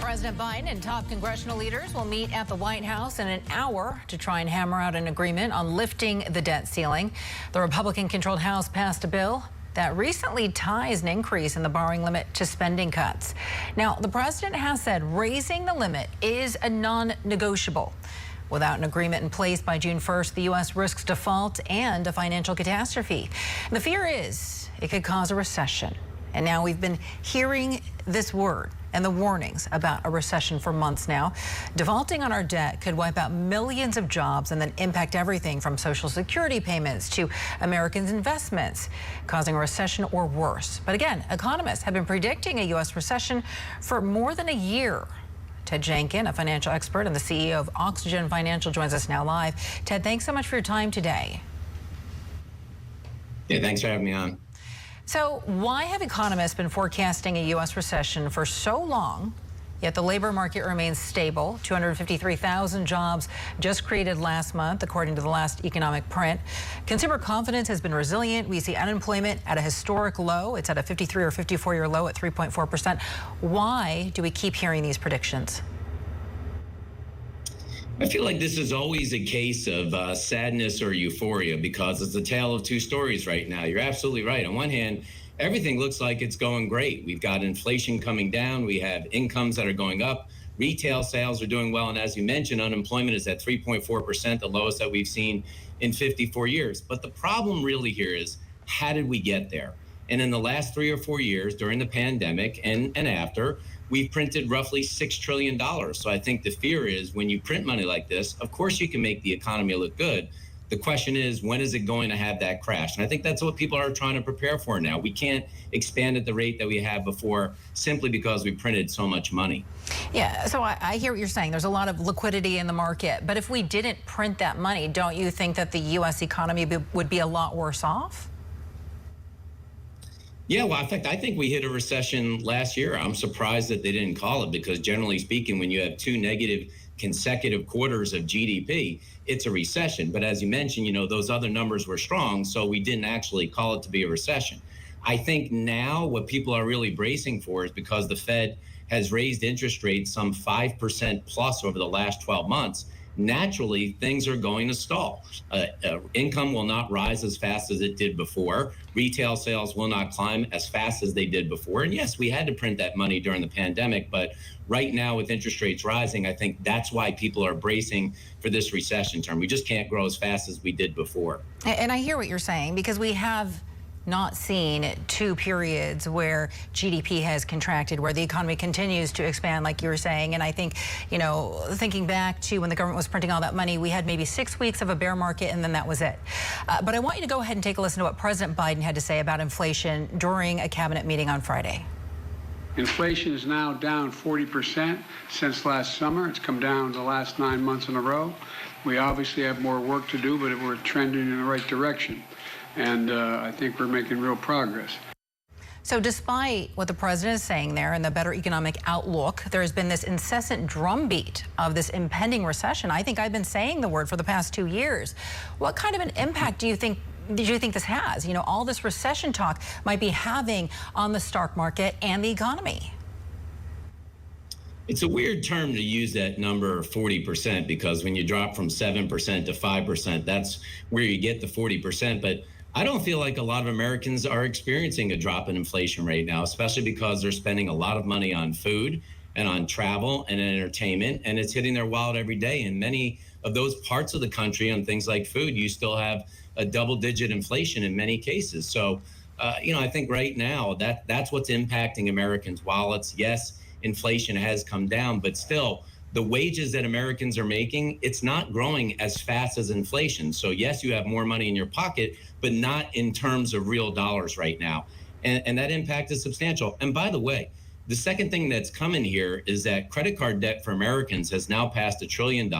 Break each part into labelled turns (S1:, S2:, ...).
S1: President Biden and top congressional leaders will meet at the White House in an hour to try and hammer out an agreement on lifting the debt ceiling. The Republican-controlled House passed a bill that recently ties an increase in the borrowing limit to spending cuts. Now, the president has said raising the limit is a non-negotiable. Without an agreement in place by June 1st, the U.S. risks default and a financial catastrophe. And the fear is it could cause a recession. And now we've been hearing this word and the warnings about a recession for months now. Defaulting on our debt could wipe out millions of jobs and then impact everything from Social Security payments to Americans' investments, causing a recession or worse. But again, economists have been predicting a U.S. recession for more than a year. Ted Jenkin, a financial expert and the CEO of Oxygen Financial, joins us now live. Ted, thanks so much for your time today.
S2: Yeah, thanks for having me on.
S1: So why have economists been forecasting a U.S. recession for so long, yet the labor market remains stable? 253,000 jobs just created last month, according to the last economic print. Consumer confidence has been resilient. We see unemployment at a historic low. It's at a 53 or 54-year low at 3.4%. Why do we keep hearing these predictions?
S2: I feel like this is always a case of sadness or euphoria because it's a tale of two stories right now. You're absolutely right. On one hand, everything looks like it's going great. We've got inflation coming down. We have incomes that are going up. Retail sales are doing well. And as you mentioned, unemployment is at 3.4%, the lowest that we've seen in 54 years. But the problem really here is, how did we get there? And in the last 3 or 4 years during the pandemic and after, we've printed roughly $6 trillion. So I think the fear is when you print money like this, of course you can make the economy look good. The question is, when is it going to have that crash? And I think that's what people are trying to prepare for now. We can't expand at the rate that we had before simply because we printed so much money.
S1: Yeah, so I hear what you're saying. There's a lot of liquidity in the market. But if we didn't print that money, don't you think that the U.S. economy would be a lot worse off?
S2: Yeah, well, in fact, I think we hit a recession last year. I'm surprised that they didn't call it because generally speaking, when you have 2 negative consecutive quarters of GDP, it's a recession. But as you mentioned, you know, those other numbers were strong, so we didn't actually call it to be a recession. I think now what people are really bracing for is because the Fed has raised interest rates some 5% plus over the last 12 months, naturally, things are going to stall. Income will not rise as fast as it did before. Retail sales will not climb as fast as they did before. And yes, we had to print that money during the pandemic, but right now with interest rates rising, I think that's why people are bracing for this recession term. We just can't grow as fast as we did before.
S1: And I hear what you're saying, because we have not seen 2 periods where GDP has contracted, where the economy continues to expand, like you were saying. And I think, you know, thinking back to when the government was printing all that money, we had maybe 6 weeks of a bear market, and then that was it. But I want you to go ahead and take a listen to what President Biden had to say about inflation during a cabinet meeting on Friday.
S3: Inflation is now down 40% since last summer. It's come down the last 9 months in a row. We obviously have more work to do, but we're trending in the right direction. And I think we're making real progress.
S1: So despite what the president is saying there and the better economic outlook, there has been this incessant drumbeat of this impending recession. I think I've been saying the word for the past 2 years. What kind of an impact do you think this has? You know, all this recession talk might be having on the stock market and the economy.
S2: It's a weird term to use that number 40%, because when you drop from 7% to 5%, that's where you get the 40%. But I don't feel like a lot of Americans are experiencing a drop in inflation right now, especially because they're spending a lot of money on food and on travel and entertainment, and it's hitting their wallet every day. In many of those parts of the country on things like food, you still have a double-digit inflation in many cases. So, you know, I think right now that's what's impacting Americans' wallets. Yes, inflation has come down, but still, the wages that Americans are making, it's not growing as fast as inflation. So yes, you have more money in your pocket, but not in terms of real dollars right now. And that impact is substantial. And by the way, the second thing that's coming here is that credit card debt for Americans has now passed $1 trillion.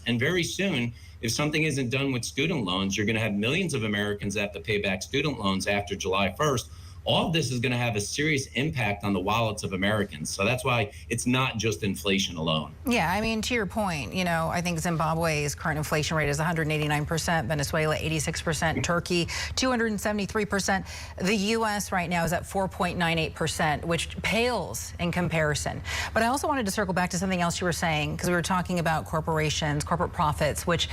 S2: And very soon, if something isn't done with student loans, you're going to have millions of Americans that have to pay back student loans after July 1st. all of this is going to have a serious impact on the wallets of Americans. So that's why it's not just inflation alone.
S1: Yeah, I mean, to your point, I think Zimbabwe's current inflation rate is 189%, Venezuela 86%, Turkey 273%. The U.S. right now is at 4.98%, which pales in comparison. But I also wanted to circle back to something else you were saying, because we were talking about corporations, corporate profits, which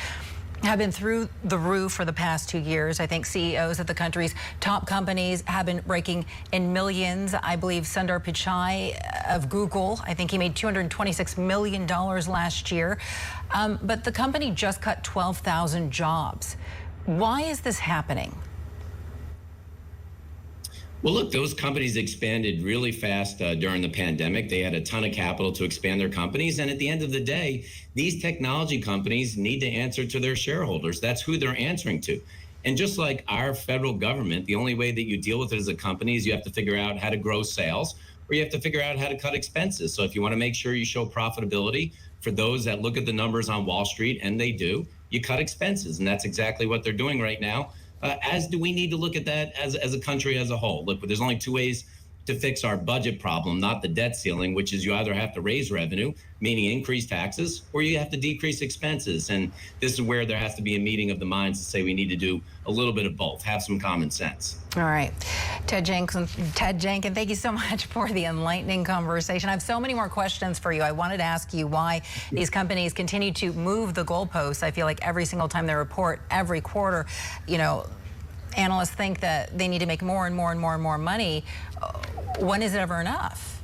S1: have been through the roof for the past 2 years. I think CEOs at the country's top companies have been breaking in millions. I believe Sundar Pichai of Google, I think he made $226 million last year. But the company just cut 12,000 jobs. Why is this happening?
S2: Well, look, those companies expanded really fast during the pandemic. They had a ton of capital to expand their companies. And at the end of the day, these technology companies need to answer to their shareholders. That's who they're answering to. And just like our federal government, the only way that you deal with it as a company is you have to figure out how to grow sales, or you have to figure out how to cut expenses. So if you want to make sure you show profitability, for those that look at the numbers on Wall Street, and they do, you cut expenses. And that's exactly what they're doing right now. As do we need to look at that as a country as a whole. Look, there's only two ways to fix our budget problem, not the debt ceiling, which is you either have to raise revenue, meaning increase taxes, or you have to decrease expenses. And this is where there has to be a meeting of the minds to say we need to do a little bit of both, have some common sense.
S1: All right. Ted Jenkin, thank you so much for the enlightening conversation. I have so many more questions for you. I wanted to ask you why these companies continue to move the goalposts. I feel like every single time they report, every quarter, analysts think that they need to make more and more and more and more money. When is it ever enough?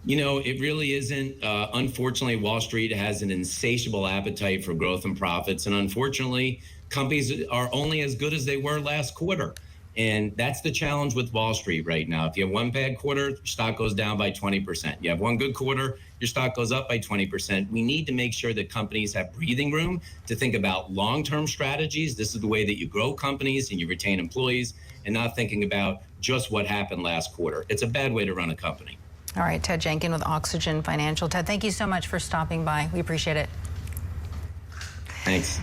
S2: It really isn't. Unfortunately, Wall Street has an insatiable appetite for growth and profits. And unfortunately, companies are only as good as they were last quarter. And that's the challenge with Wall Street right now. If you have one bad quarter, your stock goes down by 20%. You have one good quarter, your stock goes up by 20%. We need to make sure that companies have breathing room to think about long-term strategies. This is the way that you grow companies and you retain employees, and not thinking about just what happened last quarter. It's a bad way to run a company.
S1: All right, Ted Jenkin with Oxygen Financial. Ted, thank you so much for stopping by. We appreciate it.
S2: Thanks.